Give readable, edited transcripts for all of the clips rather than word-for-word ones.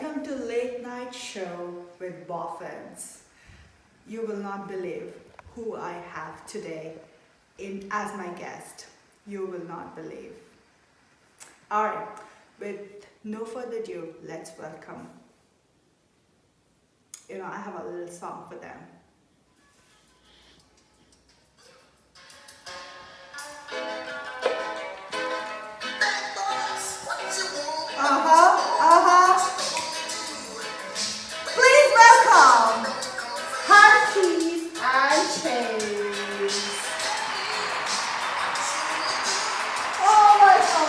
Welcome to Late Night Show with Boffins. You will not believe who I have today as my guest. You will not believe. Alright, with no further ado, let's welcome. I have a little song for them. Please welcome Hershey's and Chase.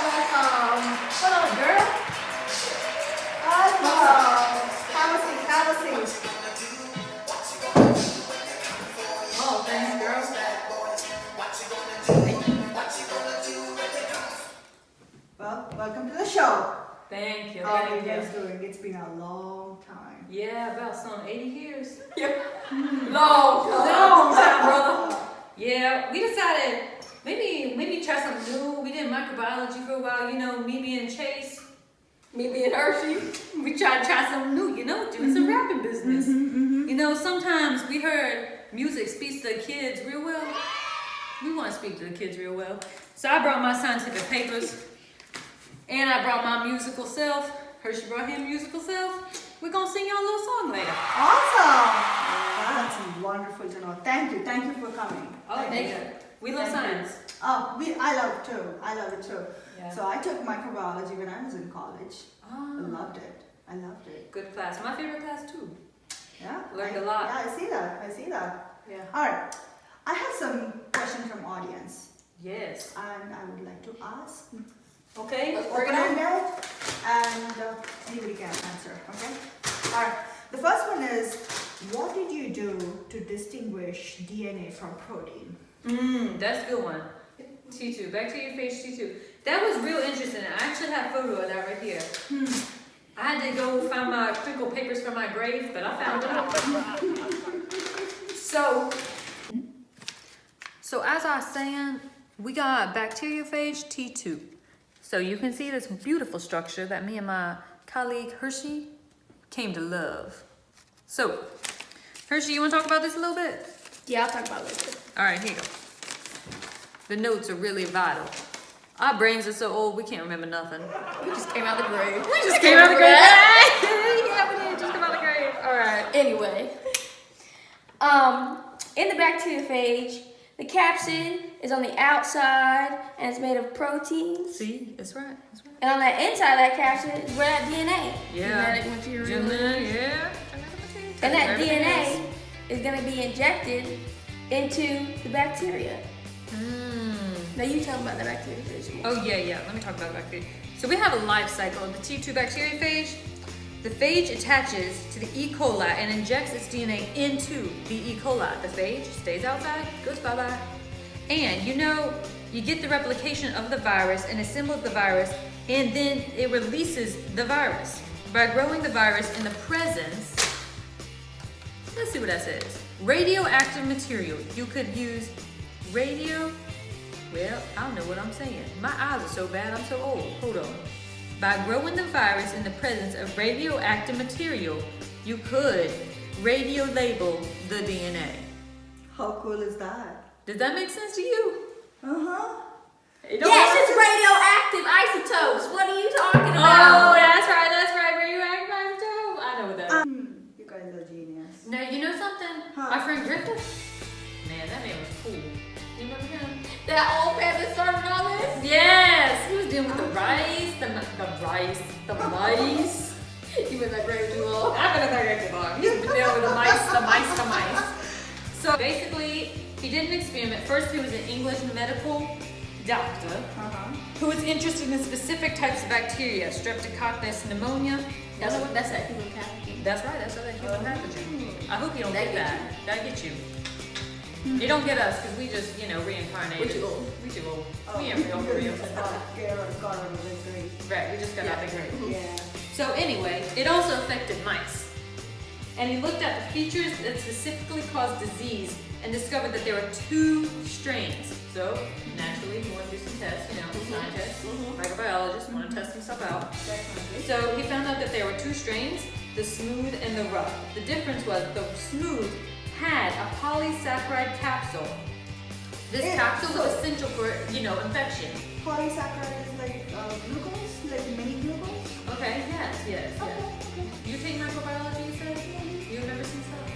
Welcome. What up, girl? Welcome. Have a seat. Oh, thanks, girl. Well, welcome to the show. Thank you. How are you guys doing? It's been a long time. Yeah, about some 80 years. Yeah. long time, brother. Yeah, we decided maybe try something new. We did microbiology for a while, me being Chase, me being Hershey. We tried to try something new, doing some rapping business. Sometimes we heard music speaks to the kids real well. We want to speak to the kids real well. So I brought my scientific papers. And I brought my musical self. Hershey brought his musical self. We're gonna sing y'all a little song later. Awesome! That's wonderful to know. Thank you for coming. Oh, thank you. We love science. I love it too. Yeah. So I took microbiology when I was in college. Oh. I loved it. Good class. My favorite class too. Yeah. Learned a lot. Yeah, I see that. Yeah. Alright. I have some questions from audience. Yes. And I would like to ask. Okay, let's bring it Open-ended, on. and anybody can answer, okay? Alright, the first one is, what did you do to distinguish DNA from protein? That's a good one. T2, bacteriophage T2. That was real interesting. I actually have a photo of that right here. I had to go find my crinkled papers from my grave, but I found it. So as I was saying, we got bacteriophage T2. So you can see this beautiful structure that me and my colleague Hershey came to love. So, Hershey, you want to talk about this a little bit? Yeah, I'll talk about it later. All right, here you go. The notes are really vital. Our brains are so old, we can't remember nothing. We just came out of the grave. We just came out of the grave. Yeah, we did. Just come out of the grave. All right. Anyway, in the bacteriophage, the capsid is on the outside and it's made of proteins. See, that's right. That's right. And on the inside of that capsid is where that DNA. Yeah. Genetic material. Yeah. And that DNA is going to be injected into the bacteria. Now you tell them about the bacteriophage. Oh, yeah. Let me talk about bacteria. So we have a life cycle. The T2 bacteriophage, the phage attaches to the E. coli and injects its DNA into the E. coli. The phage stays outside, goes bye-bye. And you get the replication of the virus and assembles the virus, and then it releases the virus. By growing the virus in the presence, let's see what that says. Radioactive material. You could use well, I don't know what I'm saying. My eyes are so bad, I'm so old. Hold on. By growing the virus in the presence of radioactive material, you could radio label the DNA. How cool is that? Does that make sense to you? Yes, it's radioactive isotopes. What are you talking Oh, about? that's right. Radioactive isotope. I know what that is. You guys are genius. Now, you know something? Huh. My friend Griffith, man, that man was cool. You remember him? That old man that started all this? Yes, he was dealing with the mice. You been that grave too long. I've been in that grave too long. He's been dealing with the mice. So basically, he did an experiment. First, he was an English medical doctor who was interested in specific types of bacteria, Streptococcus pneumonia. That's that human pathogen. That's right, that's that human pathogen. I hope you don't get that. That gets you. You don't get us because we just, reincarnated. We're too old. We too old. We ain't real for real. Got out of the grave. Right, we just got out the grave. Yeah. So anyway, it also affected mice. and he looked at the features that specifically cause disease and discovered that there were 2 strains. So naturally, he wanted to do some tests, scientists, microbiologists want to test some stuff out. So he found out that there were 2 strains, the smooth and the rough. The difference was the smooth had a polysaccharide capsule. This capsule was essential for, infection. Polysaccharide is like glucose, like mini glucose? Okay, yes. Okay. You take microbiology, you said? You remember some stuff?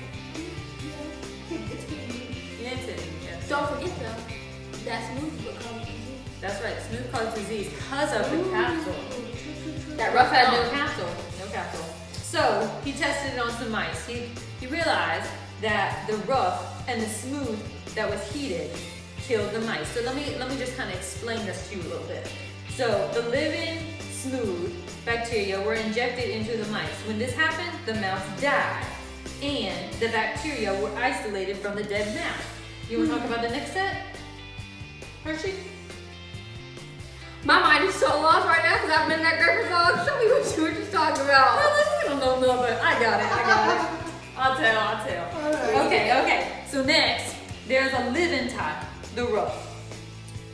Yeah. It's pretty. Yeah, it's it. Yes. Don't forget though, that smooth will cause disease. That's right, smooth causes disease because of the capsule. That rough had No capsule. So he tested it on some mice. He realized that the rough and the smooth that was heated killed the mice. So let me just kind of explain this to you a little bit. So the living smooth bacteria were injected into the mice. When this happened, the mouse died, and the bacteria were isolated from the dead mouse. You want to talk about the next step, Hershey? My mind is so lost right now because I've been in that group for so long. Show me what you were just talking about. You don't know nothing. I got it. I'll tell. All right. Okay. So next, there's a living type, the rough.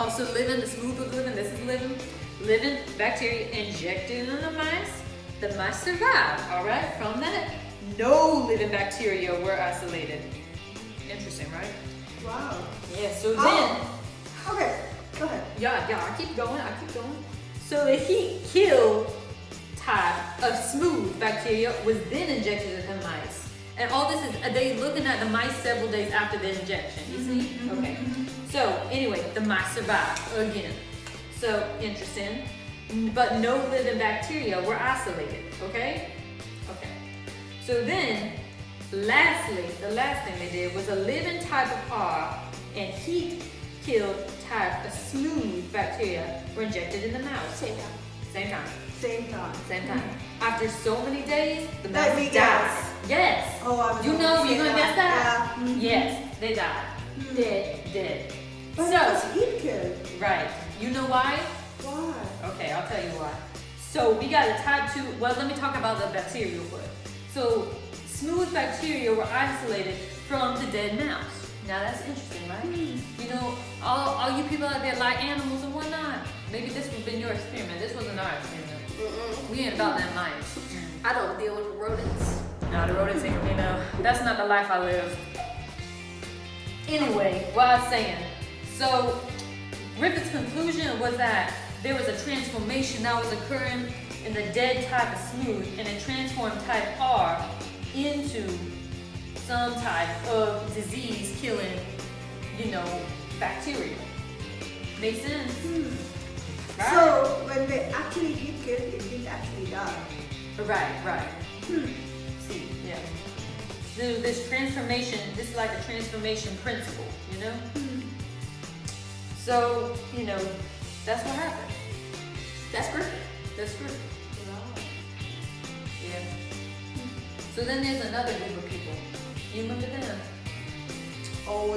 Also living, the smooth was living, this is living. Living bacteria injected in the mice. The mice survived, all right? From that, no living bacteria were isolated. Interesting, right? Wow. Yeah, so Okay, go ahead. I keep going. So the heat kill type of smooth bacteria was then injected into the mice. And all this is, they looking at the mice several days after the injection, you see? Okay. So anyway, the mice survived again. So interesting. But no living bacteria were isolated, okay? Okay. So then, lastly, the last thing they did was a living type of R and heat killed type of smooth bacteria were injected in the mouse. Same time. Same time. After so many days, the That mouse we died. guess. Yes. Oh, I was You gonna say gonna guess that? Yeah. Yes, they died. Dead. But So- it was heat killed. Right. You know why? Why? Okay, I'll tell you why. So we got a type 2, well, let me talk about the bacteria real quick. So smooth bacteria were isolated from the dead mouse. Now that's interesting, right? You know, all you people out there like animals and whatnot, maybe this would have been your experiment. This wasn't our experiment. We ain't about that mice. I don't deal with rodents. No, the rodents ain't, that's not the life I live. Anyway, what I was saying, so Griffith's conclusion was that there was a transformation that was occurring in the dead type of smooth and it transformed type R into some type of disease killing, bacteria. Make sense? Right? So when they actually heat killed, it didn't actually die. Right. See, yeah. This transformation, this is like a transformation principle, So, that's what happened. That's great. That's true. Yeah. So then there's another group of people. You remember them? Oh,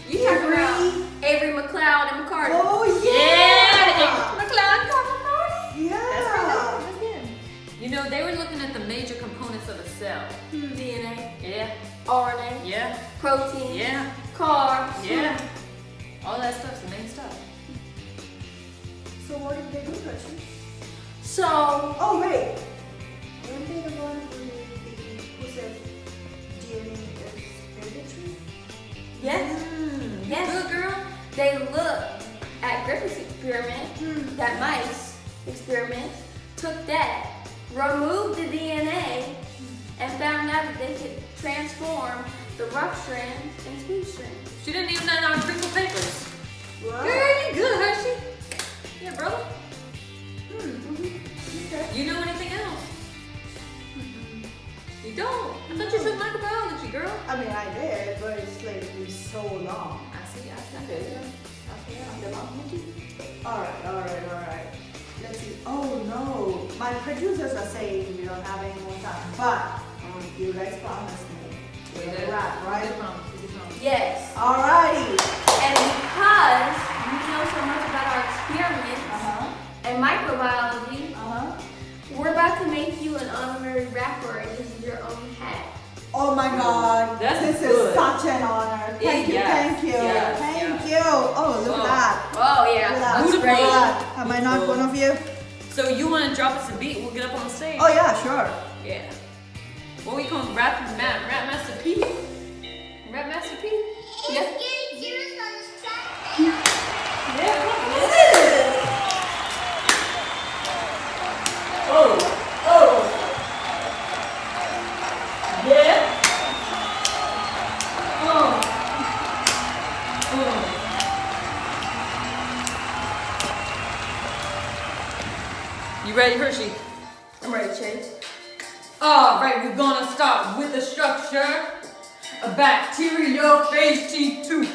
You talking about Avery McLeod and McCarty? Oh yeah. McLeod and McCarty. Yeah. That's them. They were looking at the major components of a cell. DNA, Yeah. RNA, Yeah. protein, Yeah. carbs. Yeah. All that stuff's the main stuff. So what did they do, Hershey? So, Oh wait. Weren't they the one who said DNA is hereditary? yes, yes. Good girl. They looked at Griffith's experiment, that mice experiment, took that, removed the DNA, and found out that they could transform the rough strands and smooth strands. She didn't even know our crinkle papers. Wow. Girl, you good, Hershey. Yeah, brother. Okay. You know anything else? You don't. I thought you took microbiology, girl. I mean, I did, but it's like been so long. I see. All right. Let's see. Oh no, my producers are saying we don't have any more time, but you guys promised me. We're gonna wrap, right? Yes. Alrighty. And because you know so much about our experiments and microbiology, we're about to make you an honorary rapper and this is your own hat. Oh my God. That's this good. is such an honor. Thank you, Yes, thank you. yes, Thank yes. you. Oh, look at that. Oh Look yeah, at that. that's Beautiful. great. Look at that. Am I not Beautiful. one of you? So you want to drop us a beat? We'll get up on the stage. Oh yeah, sure. Yeah. What we call rap master P? Rap master P? Yeah. You ready, Hershey? I'm ready, Chase. Alright, we're gonna start with the structure. A bacteriophage T2.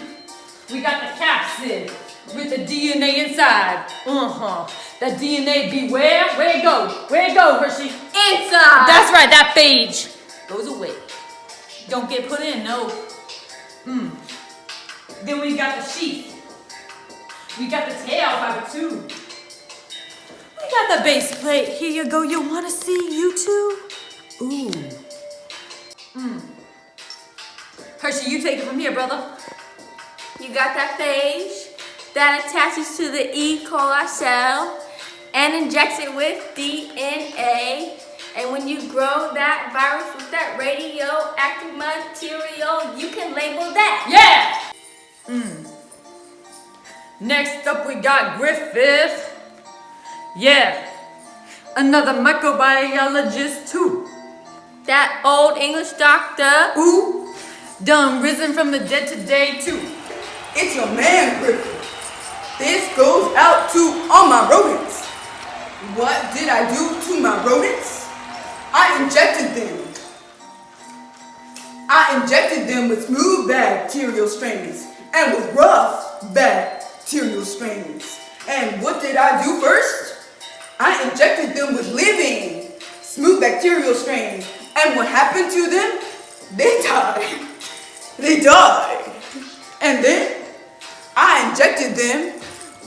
We got the capsid with the DNA inside. That DNA be where? Where it go? Where it go, Hershey? Inside. That's right, that phage goes away. Don't get put in, no. Then we got the sheath. We got the tail fiber too. We got the base plate. Here you go. You wanna see you too? Ooh. Hershey, you take it from here, brother. You got that phage that attaches to the E. coli cell and injects it with DNA. And when you grow that virus with that radioactive material, you can label that. Yeah! Next up, we got Griffith. Yeah. Another microbiologist, too. That old English doctor. Ooh. Done risen from the dead today, too. It's your man, Griffin. This goes out to all my rodents. What did I do to my rodents? I injected them with smooth bacterial strains and with rough bacterial strains. And what did I do first? I injected them with living smooth bacterial strains. And what happened to them? They died. They died. And then I injected them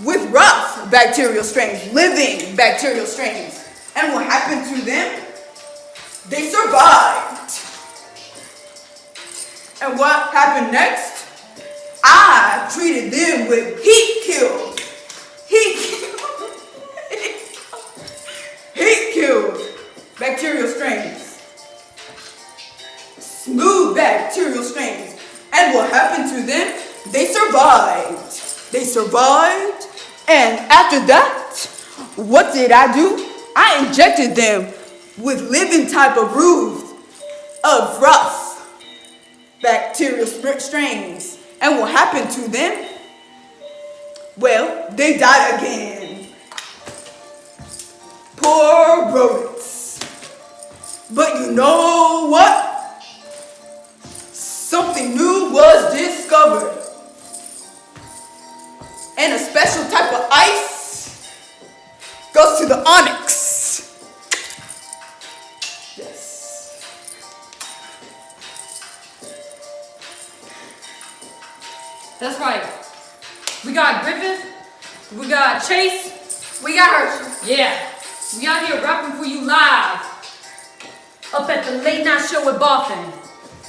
with rough bacterial strains, living bacterial strains. And what happened to them? They survived. And what happened next? I treated them with heat-killed bacterial strains. Smooth bacterial strains. And what happened to them? They survived. They survived. And after that, what did I do? I injected them with living type of roots of rough bacterial strains. And what happened to them? Well, they died again. Poor rodents. But you know what? Something new was discovered. And a special type of ice goes to the onyx. Yes. That's right. We got Griffith. We got Chase. We got Hershey. Yeah. We out here rapping for you live. Up at the late night show with Boffin.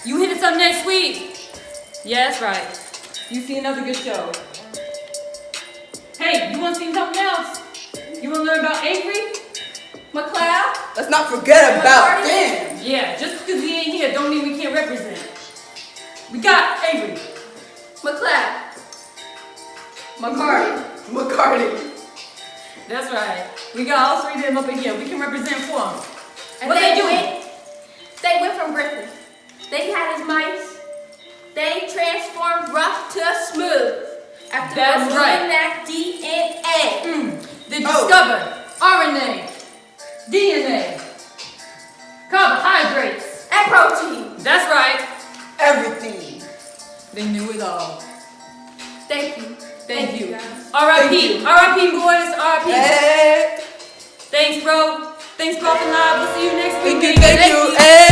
You hit us up next week. Yeah, that's right. You see another good show. Hey, you want to see something else? You want to learn about Avery? McLeod. Let's not forget about them. Yeah, just because he ain't here don't mean we can't represent. We got Avery. McLeod. McCarty. That's right. We got all three of them up in here. We can represent for them. And What they doing? They went from Griffin. They had his mice. They transformed rough to smooth. After That's removing right. that DNA. They discovered RNA, DNA, carbohydrates, And protein. that's right. Everything. They knew it all. Thank you. Thank you. guys. R.I.P. R.I.P. boys. R.I.P. Hey. Thanks, bro. Thanks, Boffin Live. We'll see you next week. Thank you. Hey.